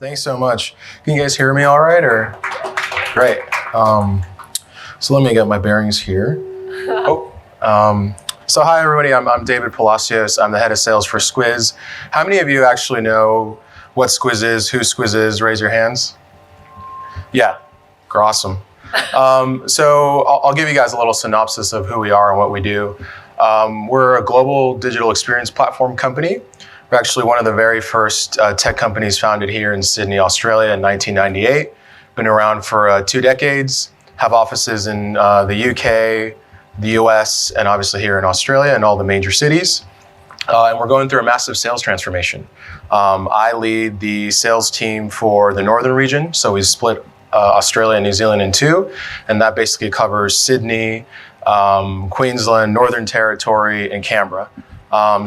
Thanks so much. Can you guys hear me all right? Or great. So let me get my bearings here. So hi everybody, I'm David Palacios. I'm the head of sales for Squiz. How many of you actually know what Squiz is, who Squiz is? Raise your hands. Yeah, awesome. So I'll give you guys a little synopsis of who we are and what we do. We're a global digital experience platform company. We're actually one of the very first tech companies founded here in Sydney, Australia in 1998. Been around for 2 decades, have offices in the UK, the US, and obviously here in Australia and all the major cities. And we're going through a massive sales transformation. I lead the sales team for the northern region. So we split Australia and New Zealand in two, and that basically covers Sydney, Queensland, Northern Territory, and Canberra.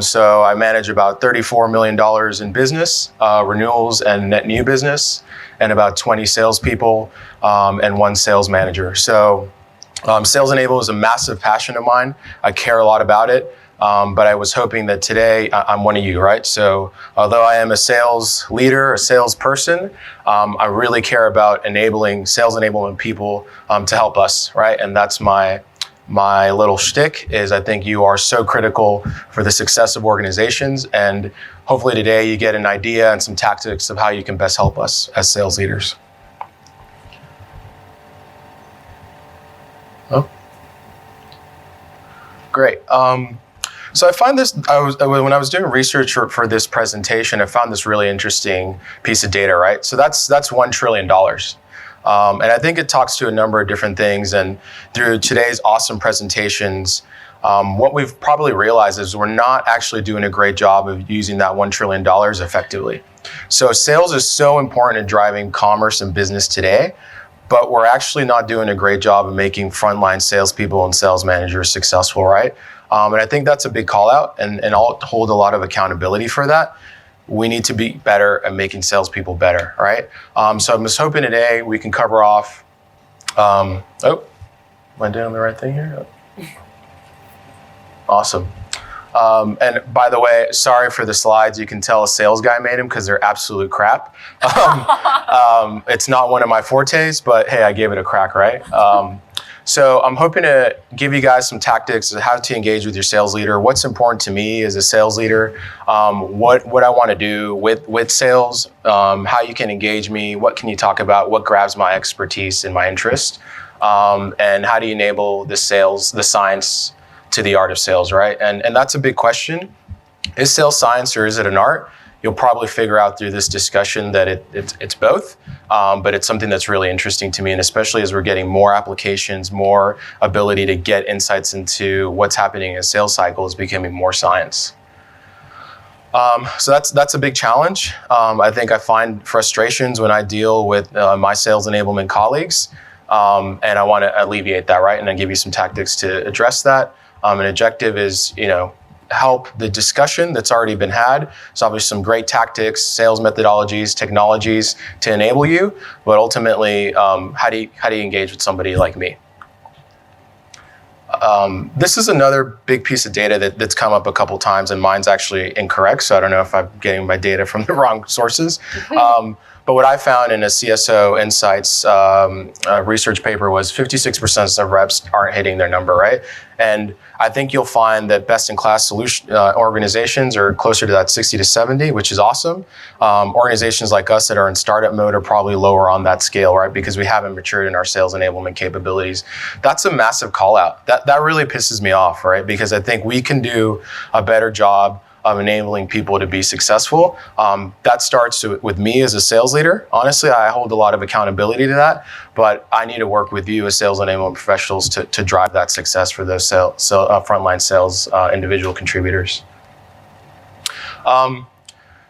So I manage about $34 million in business, renewals and net new business, and about 20 salespeople and 1 sales manager. So Sales Enablement is a massive passion of mine. I care a lot about it, but I was hoping that today I'm one of you, right? So although I am a sales leader, a salesperson, I really care about enabling sales enablement people to help us, right? And that's my little shtick is I think you are so critical for the success of organizations, and hopefully today you get an idea and some tactics of how you can best help us as sales leaders. Oh, great. So I find this, when I was doing research for this presentation, I found this really interesting piece of data, right? So that's $1 trillion. And I think it talks to a number of different things. And through today's awesome presentations, what we've probably realized is we're not actually doing a great job of using that $1 trillion effectively. So sales is so important in driving commerce and business today, but we're actually not doing a great job of making frontline salespeople and sales managers successful, right? And I think that's a big call out, and I'll hold a lot of accountability for that. We need to be better at making salespeople better, right? So I'm just hoping today we can cover off, am I doing the right thing here? Awesome. And by the way, sorry for the slides. You can tell a sales guy made them because they're absolute crap. It's not one of my fortes, but hey, I gave it a crack, right? So I'm hoping to give you guys some tactics of how to engage with your sales leader, what's important to me as a sales leader, what I want to do with sales, how you can engage me, what can you talk about, what grabs my expertise and my interest, and how do you enable the science to the art of sales, right? And that's a big question. Is sales science or is it an art? You'll probably figure out through this discussion that it's both, but it's something that's really interesting to me, and especially as we're getting more applications, more ability to get insights into what's happening in a sales cycle is becoming more science. So that's a big challenge. I think I find frustrations when I deal with my sales enablement colleagues, and I want to alleviate that, right? And then give you some tactics to address that. An objective is, help the discussion that's already been had. So obviously some great tactics, sales methodologies, technologies to enable you, but ultimately, how do you engage with somebody like me? This is another big piece of data that's come up a couple times, and mine's actually incorrect, so I don't know if I'm getting my data from the wrong sources. But what I found in a CSO Insights research paper was 56% of reps aren't hitting their number, right? And I think you'll find that best-in-class solution organizations are closer to that 60 to 70, which is awesome. Organizations like us that are in startup mode are probably lower on that scale, right? Because we haven't matured in our sales enablement capabilities. That's a massive call out. That really pisses me off, right? Because I think we can do a better job of enabling people to be successful. That starts with me as a sales leader. Honestly, I hold a lot of accountability to that, but I need to work with you as sales enablement professionals to drive that success for those frontline sales individual contributors.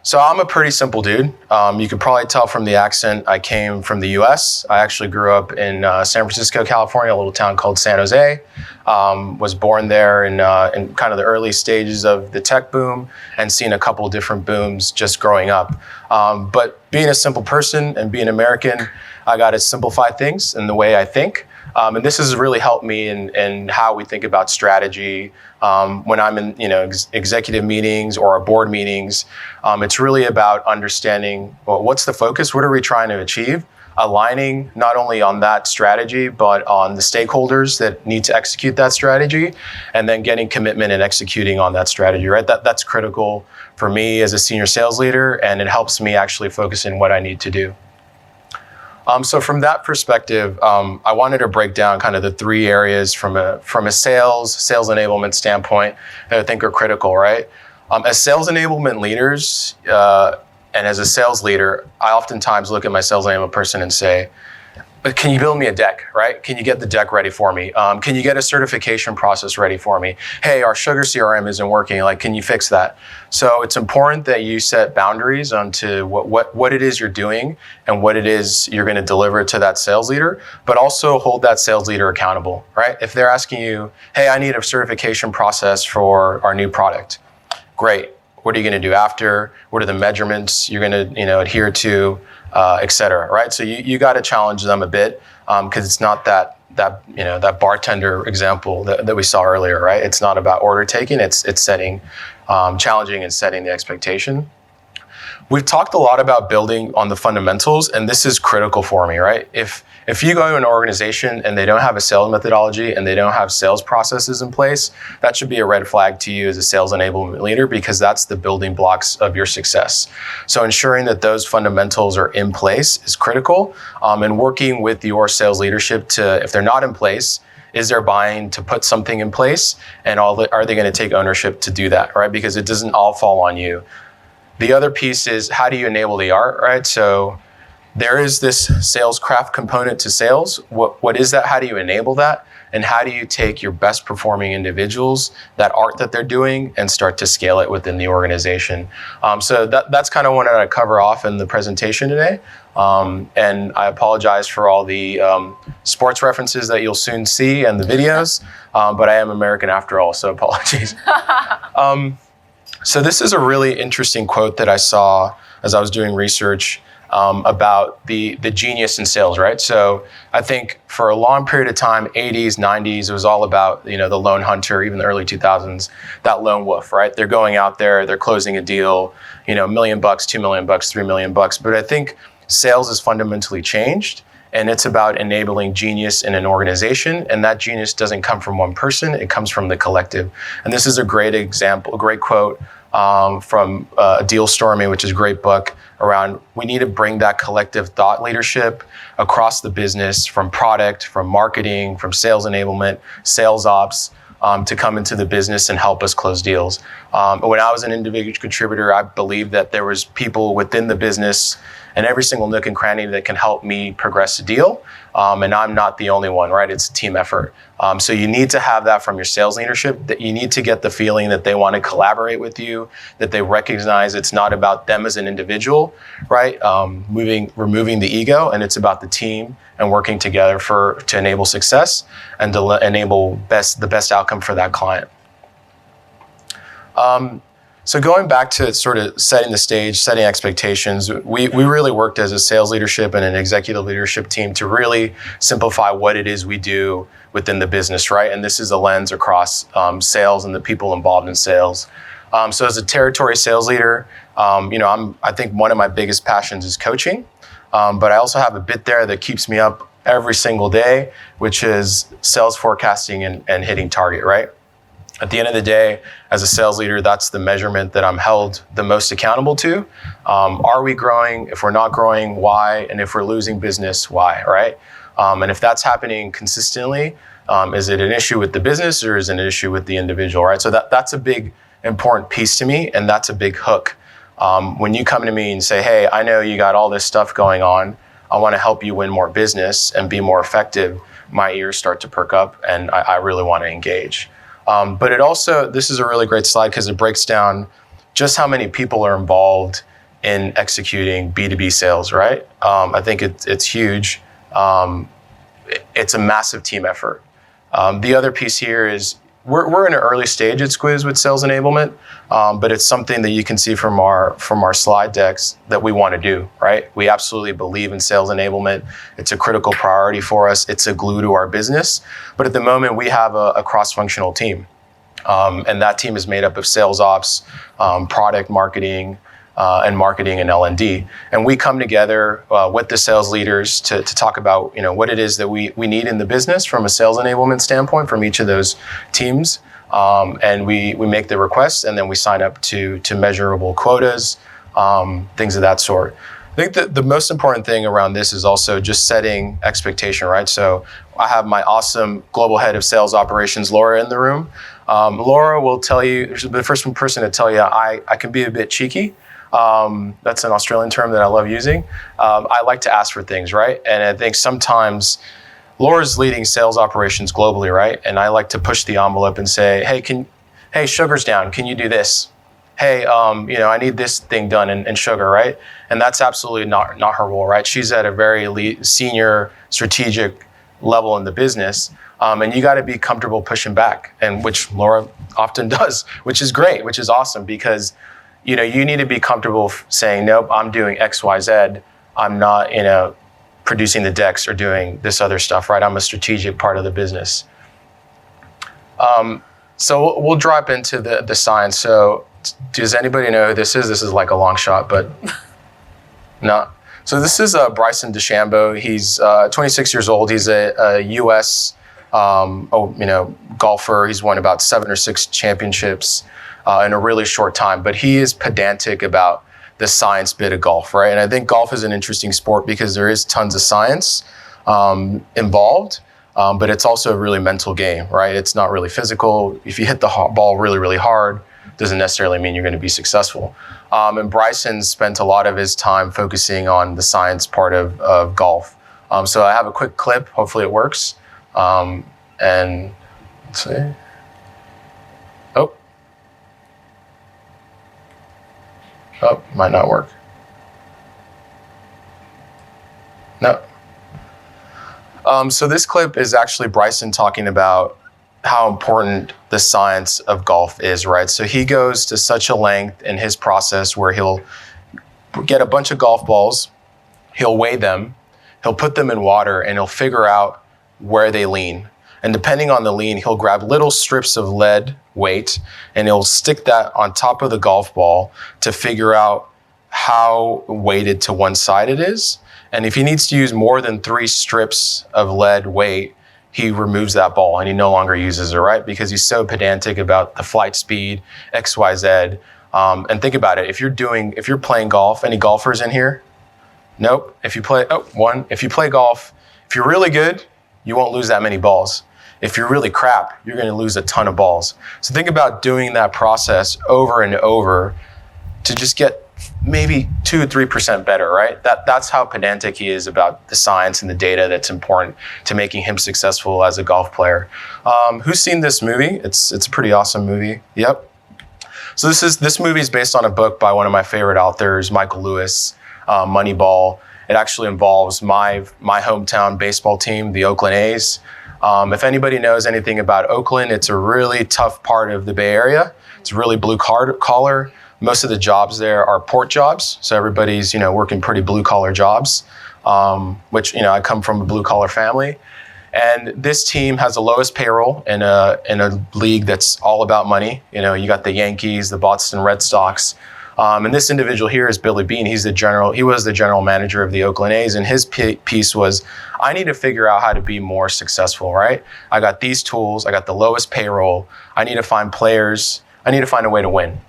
So I'm a pretty simple dude. You could probably tell from the accent I came from the US. I actually grew up in San Francisco, California, a little town called San Jose. Was born there in kind of the early stages of the tech boom and seen a couple different booms just growing up. But being a simple person and being American, I got to simplify things in the way I think. And this has really helped me in how we think about strategy when I'm in executive meetings or our board meetings. It's really about understanding, well, what's the focus? What are we trying to achieve? Aligning not only on that strategy, but on the stakeholders that need to execute that strategy, and then getting commitment and executing on that strategy, right? That's critical for me as a senior sales leader, and it helps me actually focus in what I need to do. So from that perspective, I wanted to break down kind of the three areas from a sales enablement standpoint that I think are critical, right? As sales enablement leaders, and as a sales leader, I oftentimes look at my sales enablement person and say, can you build me a deck, right? Can you get the deck ready for me? Can you get a certification process ready for me? Hey, our sugar CRM isn't working. Like, can you fix that? So it's important that you set boundaries onto what it is you're doing and what it is you're going to deliver to that sales leader, but also hold that sales leader accountable, right? If they're asking you, hey, I need a certification process for our new product, great. What are you going to do after? What are the measurements you're going to adhere to, et cetera, right? So you got to challenge them a bit because it's not that bartender example that we saw earlier, right? It's not about order taking. It's setting, challenging and setting the expectation. We've talked a lot about building on the fundamentals, and this is critical for me, right? If you go to an organization and they don't have a sales methodology and they don't have sales processes in place, that should be a red flag to you as a sales enablement leader, because that's the building blocks of your success. So ensuring that those fundamentals are in place is critical, and working with your sales leadership to, if they're not in place, is there buying to put something in place, and are they going to take ownership to do that, right? Because it doesn't all fall on you. The other piece is, how do you enable the art, right? So there is this sales craft component to sales. What is that? How do you enable that? And how do you take your best performing individuals, that art that they're doing, and start to scale it within the organization? So that's kind of what I cover off in the presentation today. And I apologize for all the sports references that you'll soon see and the videos, but I am American after all, so apologies. So this is a really interesting quote that I saw as I was doing research about the genius in sales, right? So I think for a long period of time, 80s, 90s, it was all about, the lone hunter, even the early 2000s, that lone wolf, right? They're going out there, they're closing a deal, $1 million, $2 million, $3 million. But I think sales has fundamentally changed, and it's about enabling genius in an organization. And that genius doesn't come from one person, it comes from the collective. And this is a great example, a great quote from Deal Storming, which is a great book, around we need to bring that collective thought leadership across the business, from product, from marketing, from sales enablement, sales ops, to come into the business and help us close deals. When I was an individual contributor, I believed that there was people within the business and every single nook and cranny that can help me progress a deal. And I'm not the only one, right? It's a team effort. So you need to have that from your sales leadership, that you need to get the feeling that they want to collaborate with you, that they recognize it's not about them as an individual, right? Removing the ego, and it's about the team and working together to enable success and to enable the best outcome for that client. So going back to sort of setting the stage, setting expectations, we really worked as a sales leadership and an executive leadership team to really simplify what it is we do within the business, right? And this is a lens across sales and the people involved in sales. So as a territory sales leader, I think one of my biggest passions is coaching, but I also have a bit there that keeps me up every single day, which is sales forecasting and hitting target, right? At the end of the day, as a sales leader, that's the measurement that I'm held the most accountable to. Are we growing? If we're not growing, why? And if we're losing business, why, right? And if that's happening consistently, is it an issue with the business or is it an issue with the individual, right? So that's a big, important piece to me, and that's a big hook. When you come to me and say, hey, I know you got all this stuff going on, I want to help you win more business and be more effective, my ears start to perk up and I really want to engage. But it also, this is a really great slide because it breaks down just how many people are involved in executing B2B sales, right? I think it's huge. It's a massive team effort. The other piece here is we're in an early stage at Squiz with sales enablement, but it's something that you can see from our slide decks that we want to do, right? We absolutely believe in sales enablement. It's a critical priority for us. It's a glue to our business. But at the moment, we have a cross-functional team. And that team is made up of sales ops, product marketing, and marketing and L&D. And we come together with the sales leaders to talk about, what it is that we need in the business from a sales enablement standpoint from each of those teams. And we make the requests, and then we sign up to measurable quotas, things of that sort. I think that the most important thing around this is also just setting expectation, right? So I have my awesome global head of sales operations, Laura, in the room. Laura will tell you, she's the first person to tell you, I can be a bit cheeky. That's an Australian term that I love using. I like to ask for things, right? And I think sometimes Laura's leading sales operations globally, right? And I like to push the envelope and say, hey, sugar's down. Can you do this? Hey, I need this thing done in sugar, right? And that's absolutely not her role, right? She's at a very elite, senior strategic level in the business. And you got to be comfortable pushing back, and which Laura often does, which is great, which is awesome, because you need to be comfortable saying, nope, I'm doing X, Y, Z. I'm not, producing the decks or doing this other stuff, right? I'm a strategic part of the business. So we'll drop into the science. So does anybody know who this is? This is like a long shot, but no. So this is Bryson DeChambeau. He's 26 years old. He's a U.S. Golfer. He's won about 7 or 6 championships in a really short time. But he is pedantic about the science bit of golf, right? And I think golf is an interesting sport because there is tons of science involved, but it's also a really mental game, right? It's not really physical. If you hit the ball really, really hard, doesn't necessarily mean you're going to be successful. And Bryson spent a lot of his time focusing on the science part of golf. So I have a quick clip. Hopefully it works. And let's see. Oh, might not work. No. So this clip is actually Bryson talking about how important the science of golf is, right? So he goes to such a length in his process where he'll get a bunch of golf balls, he'll weigh them, he'll put them in water, and he'll figure out where they lean. And depending on the lean, he'll grab little strips of lead weight and he'll stick that on top of the golf ball to figure out how weighted to one side it is. And if he needs to use more than 3 strips of lead weight, he removes that ball and he no longer uses it, right? Because he's so pedantic about the flight speed, X, Y, Z. And think about it, if you're playing golf, any golfers in here? Nope. If you play golf, if you're really good, you won't lose that many balls. If you're really crap, you're going to lose a ton of balls. So think about doing that process over and over to just get maybe 2 or 3% better, right? That's how pedantic he is about the science and the data that's important to making him successful as a golf player. Who's seen this movie? It's a pretty awesome movie. Yep. So this movie is based on a book by one of my favorite authors, Michael Lewis, Moneyball. It actually involves my hometown baseball team, the Oakland A's. If anybody knows anything about Oakland, it's a really tough part of the Bay Area. It's really blue collar. Most of the jobs there are port jobs. So everybody's, working pretty blue collar jobs, which, I come from a blue collar family. And this team has the lowest payroll in a league that's all about money. You got the Yankees, the Boston Red Sox. And this individual here is Billy Beane. He was the general manager of the Oakland A's, and his piece was, I need to figure out how to be more successful, right? I got these tools, I got the lowest payroll, I need to find players, I need to find a way to win.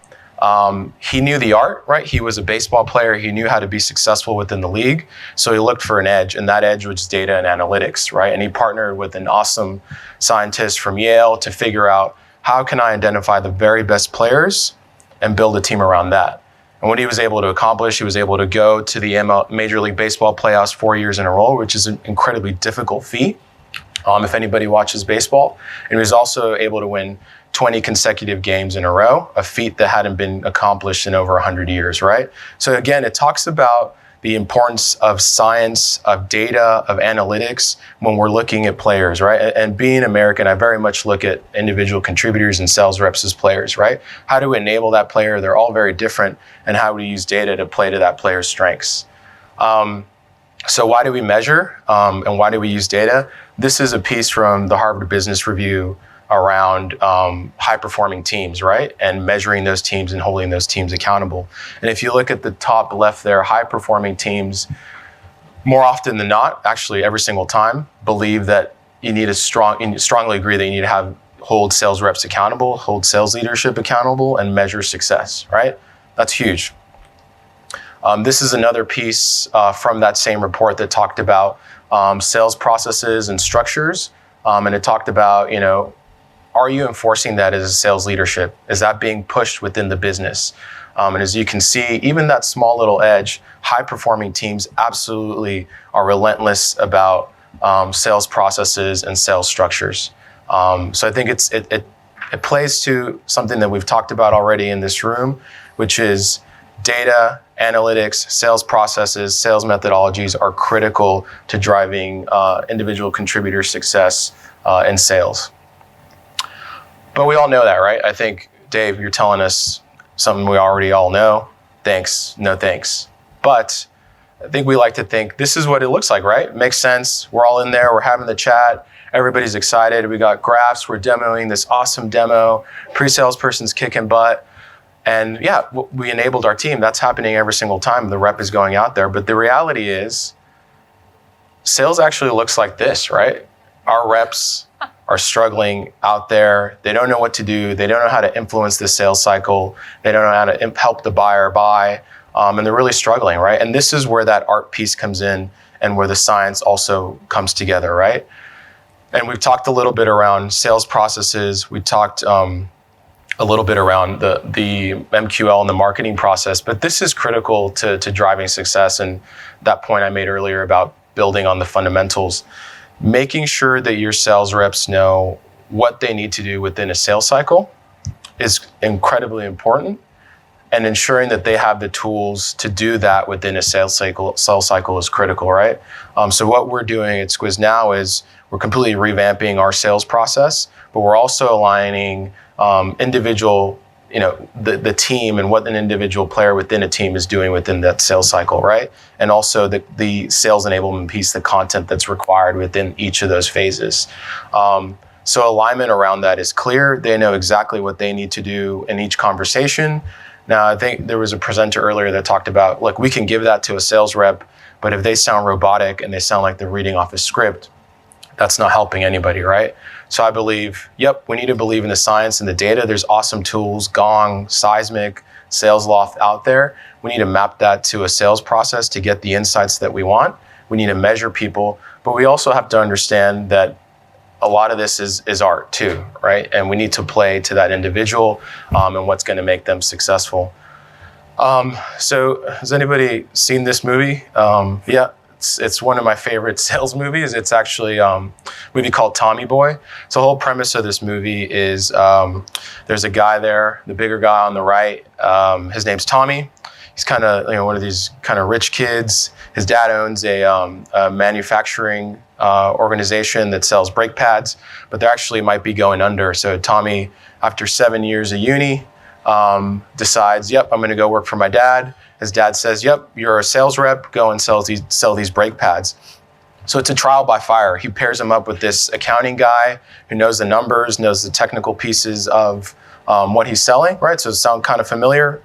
He knew the art, right? He was a baseball player, he knew how to be successful within the league, so he looked for an edge, and that edge was data and analytics, right? And he partnered with an awesome scientist from Yale to figure out, how can I identify the very best players and build a team around that? And what he was able to accomplish, he was able to go to the Major League Baseball playoffs 4 years in a row, which is an incredibly difficult feat, if anybody watches baseball. And he was also able to win 20 consecutive games in a row, a feat that hadn't been accomplished in over 100 years, right? So again, it talks about the importance of science, of data, of analytics when we're looking at players, right? And being American, I very much look at individual contributors and sales reps as players, right? How do we enable that player? They're all very different, and how do we use data to play to that player's strengths? So why do we measure and why do we use data? This is a piece from the Harvard Business Review around high-performing teams, right? And measuring those teams and holding those teams accountable. And if you look at the top left there, high-performing teams, more often than not, actually every single time, believe that you strongly agree that you need to hold sales reps accountable, hold sales leadership accountable, and measure success, right? That's huge. This is another piece from that same report that talked about sales processes and structures. And it talked about, are you enforcing that as a sales leadership? Is that being pushed within the business? And as you can see, even that small little edge, high-performing teams absolutely are relentless about sales processes and sales structures. So I think it plays to something that we've talked about already in this room, which is data, analytics, sales processes, sales methodologies are critical to driving individual contributor success in sales. But we all know that, right? I think, Dave, you're telling us something we already all know. Thanks, no thanks. But I think we like to think this is what it looks like, right? It makes sense. We're all in there. We're having the chat. Everybody's excited. We got graphs. We're demoing this awesome demo. Pre-sales person's kicking butt. And yeah, we enabled our team. That's happening every single time the rep is going out there. But the reality is, sales actually looks like this, right? Our reps are struggling out there. They don't know what to do. They don't know how to influence the sales cycle. They don't know how to help the buyer buy. And they're really struggling, right? And this is where that art piece comes in and where the science also comes together, right? And we've talked a little bit around sales processes. We talked a little bit around the MQL and the marketing process, but this is critical to driving success. And that point I made earlier about building on the fundamentals, making sure that your sales reps know what they need to do within a sales cycle is incredibly important, and ensuring that they have the tools to do that within a sales cycle is critical, right? So what we're doing at Squiz now is we're completely revamping our sales process, but we're also aligning individual, the team and what an individual player within a team is doing within that sales cycle, right? And also the sales enablement piece, the content that's required within each of those phases. So alignment around that is clear. They know exactly what they need to do in each conversation. Now, I think there was a presenter earlier that talked about, look, we can give that to a sales rep, but if they sound robotic and they sound like they're reading off a script, that's not helping anybody, right? So I believe, we need to believe in the science and the data. There's awesome tools, Gong, Seismic, SalesLoft out there. We need to map that to a sales process to get the insights that we want. We need to measure people, but we also have to understand that a lot of this is art too, right? And we need to play to that individual and what's going to make them successful. So has anybody seen this movie? It's one of my favorite sales movies. It's actually a movie called Tommy Boy. So the whole premise of this movie is there's a guy there, the bigger guy on the right. His name's Tommy. He's kind of one of these kind of rich kids. His dad owns a manufacturing organization that sells brake pads, but they actually might be going under. So Tommy, after 7 years of uni, decides, I'm going to go work for my dad. His dad says, you're a sales rep, go and sell these brake pads. So it's a trial by fire. He pairs him up with this accounting guy who knows the numbers, knows the technical pieces of what he's selling, right? So it sounds kind of familiar,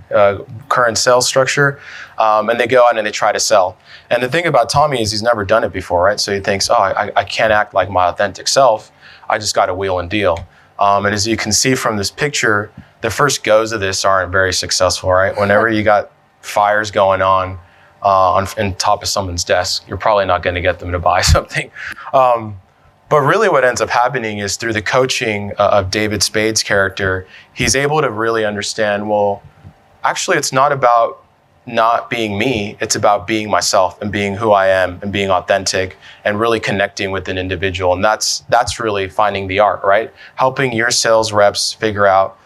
current sales structure. And they go out and they try to sell. And the thing about Tommy is he's never done it before, right? So he thinks, I can't act like my authentic self. I just got to wheel and deal. And as you can see from this picture, the first goes of this aren't very successful, right? Whenever you got fires going on top of someone's desk, you're probably not going to get them to buy something. But really what ends up happening is through the coaching of David Spade's character, he's able to really understand, well, actually it's not about not being me, it's about being myself and being who I am and being authentic and really connecting with an individual. And that's really finding the art, right? Helping your sales reps figure out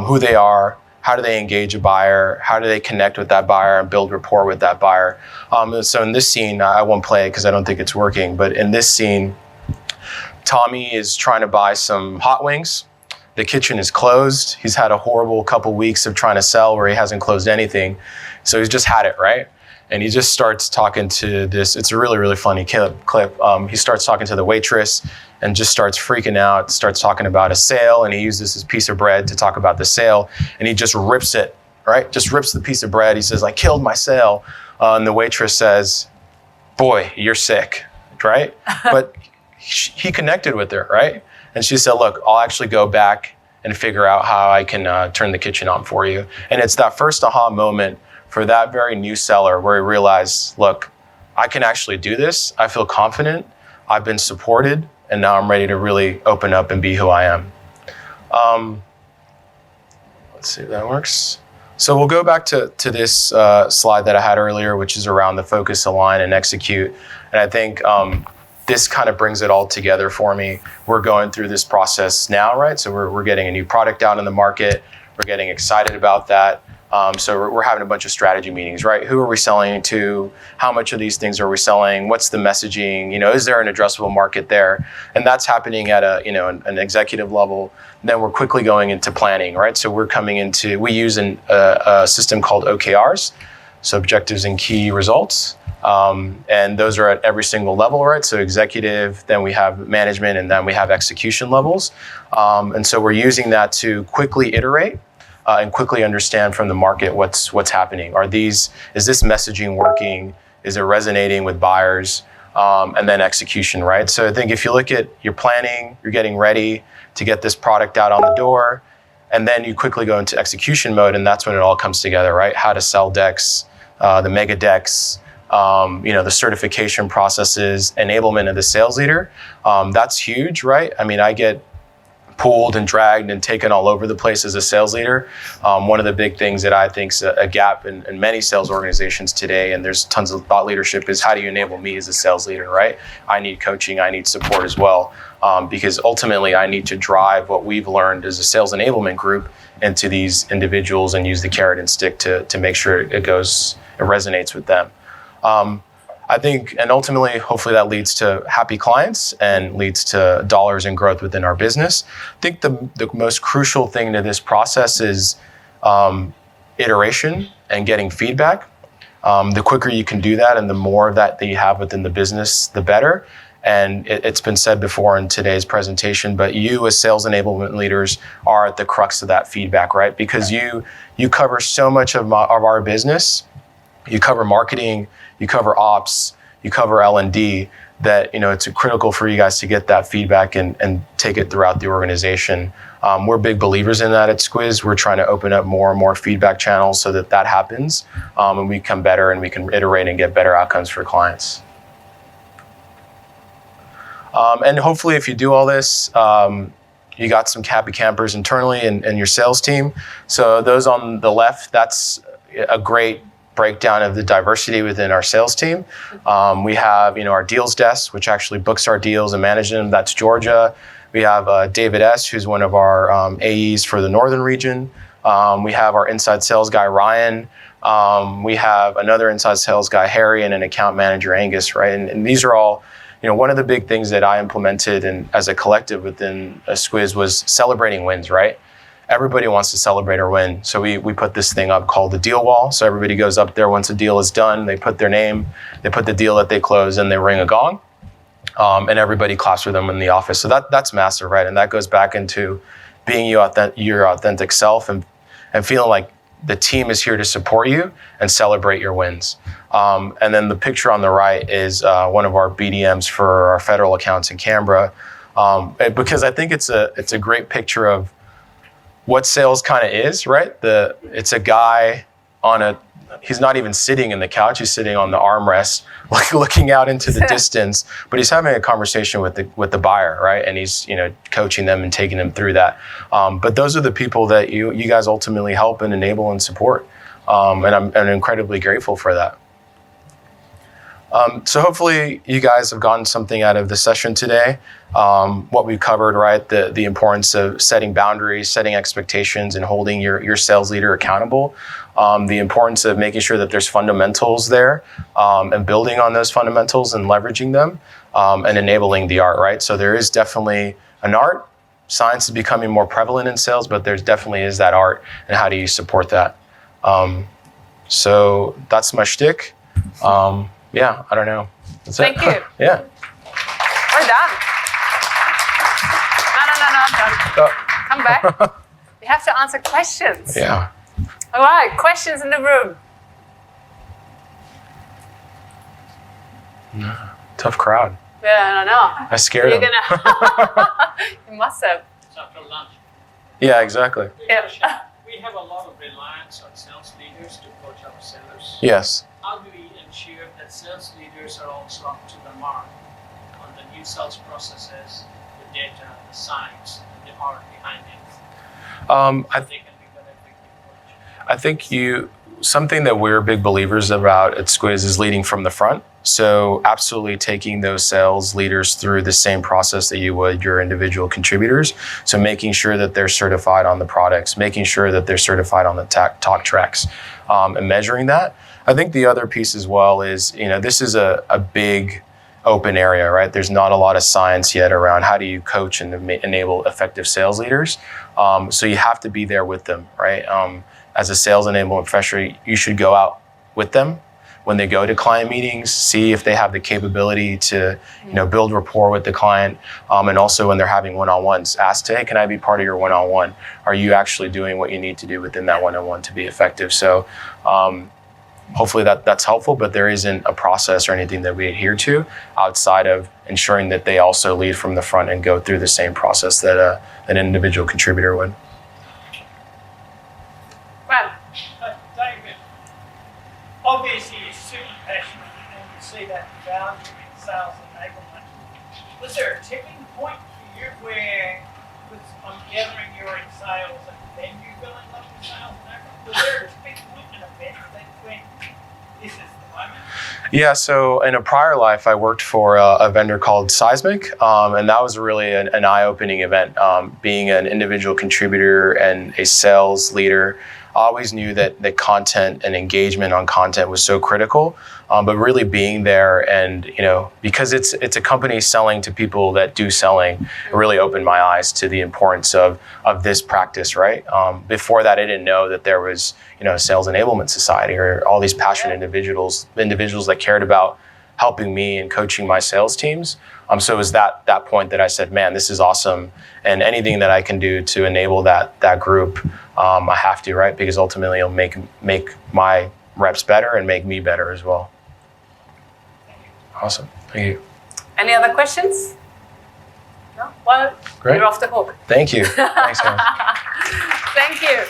who they are, How do they engage a buyer? How do they connect with that buyer and build rapport with that buyer? So in this scene, I won't play it because I don't think it's working, but in this scene, Tommy is trying to buy some hot wings. The kitchen is closed. He's had a horrible couple weeks of trying to sell where he hasn't closed anything. So he's just had it, right? And he just starts talking to this, it's a really, really funny clip. He starts talking to the waitress and just starts freaking out, starts talking about a sale, and he uses his piece of bread to talk about the sale, and he just rips it, right? Just rips the piece of bread. He says, I killed my sale. And the waitress says, boy, you're sick, right? But he connected with her, right? And she said, look, I'll actually go back and figure out how I can turn the kitchen on for you. And it's that first aha moment for that very new seller where he realized, look, I can actually do this. I feel confident. I've been supported. And now I'm ready to really open up and be who I am. Let's see if that works. So we'll go back to this slide that I had earlier, which is around the focus, align, and execute. And I think this kind of brings it all together for me. We're going through this process now, right? So we're getting a new product out in the market. We're getting excited about that. So we're having a bunch of strategy meetings, right? Who are we selling to? How much of these things are we selling? What's the messaging? Is there an addressable market there? And that's happening at an executive level. Then we're quickly going into planning, right? So we use a system called OKRs, so objectives and key results. And those are at every single level, right? So executive, then we have management, and then we have execution levels. And so we're using that to quickly iterate and quickly understand from the market what's happening. Is this messaging working? Is it resonating with buyers? And then execution, right? So I think if you look at your planning, you're getting ready to get this product out on the door, and then you quickly go into execution mode, and that's when it all comes together, right? How to sell decks, the mega decks, the certification processes, enablement of the sales leader. That's huge, right? I mean, I get pulled and dragged and taken all over the place as a sales leader. One of the big things that I think is a gap in many sales organizations today, and there's tons of thought leadership, is how do you enable me as a sales leader, right? I need coaching, I need support as well, because ultimately I need to drive what we've learned as a sales enablement group into these individuals and use the carrot and stick to make sure it resonates with them. I think, and ultimately, hopefully that leads to happy clients and leads to dollars and growth within our business. I think the most crucial thing to this process is iteration and getting feedback. The quicker you can do that and the more of that you have within the business, the better. And it's been said before in today's presentation, but you as sales enablement leaders are at the crux of that feedback, right? Because you cover so much of our business. You cover marketing, you cover ops, you cover L&D, that it's critical for you guys to get that feedback and take it throughout the organization. We're big believers in that at Squiz. We're trying to open up more and more feedback channels so that happens, and we become better and we can iterate and get better outcomes for clients. And hopefully if you do all this, you got some happy campers internally and your sales team. So those on the left, that's a great breakdown of the diversity within our sales team. We have, our deals desk, which actually books our deals and manages them. That's Georgia. We have David S., who's one of our AEs for the northern region. We have our inside sales guy, Ryan. We have another inside sales guy, Harry, and an account manager, Angus, right? And these are all, one of the big things that I implemented as a collective within Squiz was celebrating wins, right? Everybody wants to celebrate or win. So we put this thing up called the deal wall. So everybody goes up there once a deal is done, they put their name, they put the deal that they close, and they ring a gong. And everybody claps for them in the office. So that's massive, right? And that goes back into being your authentic self and feeling like the team is here to support you and celebrate your wins. And then the picture on the right is one of our BDMs for our federal accounts in Canberra, because I think it's a great picture of what sales kind of is, right? It's a guy he's not even sitting in the couch, he's sitting on the armrest, like looking out into the distance, but he's having a conversation with the buyer, right? And he's, coaching them and taking them through that. But those are the people that you guys ultimately help and enable and support. And I'm incredibly grateful for that. So hopefully you guys have gotten something out of the session today. What we covered, right? The importance of setting boundaries, setting expectations, and holding your sales leader accountable. The importance of making sure that there's fundamentals there, and building on those fundamentals and leveraging them, and enabling the art, right? So there is definitely an art. Science is becoming more prevalent in sales, but there's definitely is that art, and how do you support that? So that's my shtick. Yeah, I don't know. That's Thank it. you. Yeah. We're done. No, done. Come back. We have to answer questions. Yeah. All right, questions in the room. Tough crowd. Yeah, I don't know. I scared You're them. You must have. It's after lunch. Yeah, exactly. Yeah. We have a lot of reliance on sales leaders to coach our sellers. Yes. How do we ensure that sales leaders are also up to the mark on the new sales processes, the data, the science, and the art behind it? They can be better effective coach. I think something that we're big believers about at Squiz is leading from the front. So absolutely taking those sales leaders through the same process that you would your individual contributors. So making sure that they're certified on the products, making sure that they're certified on the talk tracks, and measuring that. I think the other piece as well is, this is a big open area, right? There's not a lot of science yet around how do you coach and enable effective sales leaders. So you have to be there with them, right? As a sales enablement professional, you should go out with them when they go to client meetings, see if they have the capability to, build rapport with the client. And also when they're having one-on-ones, ask, hey, can I be part of your one-on-one? Are you actually doing what you need to do within that one-on-one to be effective? So hopefully that's helpful, but there isn't a process or anything that we adhere to outside of ensuring that they also lead from the front and go through the same process that an individual contributor would. Well, David, obviously you're super passionate and you see that value in sales enablement. Was there a tipping point for you where I'm gathering you're in sales and then you fell in love with sales enablement? Was there a tipping point, an event that went, this is the moment? Yeah, so in a prior life, I worked for a vendor called Seismic, and that was really an eye-opening event. Being an individual contributor and a sales leader, I always knew that content and engagement on content was so critical, but really being there and, because it's a company selling to people that do selling, it really opened my eyes to the importance of this practice, right? Before that, I didn't know that there was, a Sales Enablement Society or all these passionate individuals that cared about helping me and coaching my sales teams. So it was that point that I said, man, this is awesome. And anything that I can do to enable that group, I have to, right? Because ultimately it'll make my reps better and make me better as well. Awesome. Thank you. any other questions? No? Well, Great. you're off the hook. Thank you. Thanks, guys. Thank you.